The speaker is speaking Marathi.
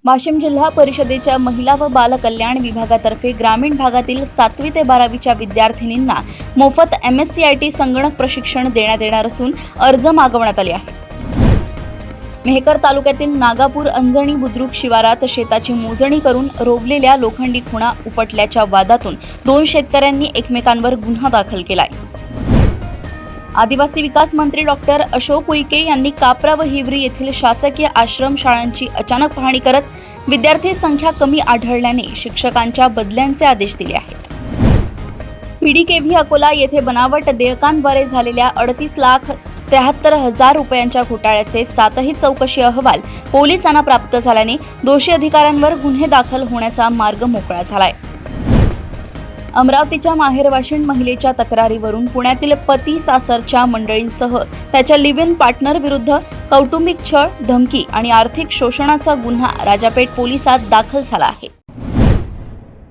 वाशिम जिल्हा परिषदेच्या महिला व बाल कल्याण विभागातर्फे ग्रामीण भागातील 7वी ते 12वीच्या विद्यार्थिनींना मोफत MSCIT संगणक प्रशिक्षण देण्यात येणार असून अर्ज मागवण्यात आले आहेत। मेहकर तालुक्यातील नागापूर अंजणी बुद्रुक शिवारात शेताची मोजणी करून रोवलेल्या लोखंडी खुणा उपटल्याच्या वादातून 2 शेतकऱ्यांनी एकमेकांवर गुन्हा दाखल केलाय। आदिवासी विकास मंत्री डॉक्टर अशोक उईके यांनी काप्रा व हिवरी येथील शासकीय आश्रम शाळांची अचानक पाहणी करत विद्यार्थी संख्या कमी आढळल्याने शिक्षकांच्या बदल्यांचे आदेश दिले आहेत। PDKV अकोला येथे बनावट देयकांद्वारे झालेल्या 38,73,000 रुपयांच्या घोटाळ्याचे 7ही चौकशी अहवाल पोलिसांना प्राप्त झाल्याने दोषी अधिकाऱ्यांवर गुन्हे दाखल होण्याचा मार्ग मोकळा झालाय। अमरावतीच्या माहेरवाशीण महिलेच्या तक्रारीवरून पुण्यातील पती सासरच्या मंडळींसह त्याच्या लिव्ह इन पार्टनर विरुद्ध कौटुंबिक छळ, धमकी आणि आर्थिक शोषणाचा गुन्हा राजापेठ पोलिसात दाखल झाला आहे।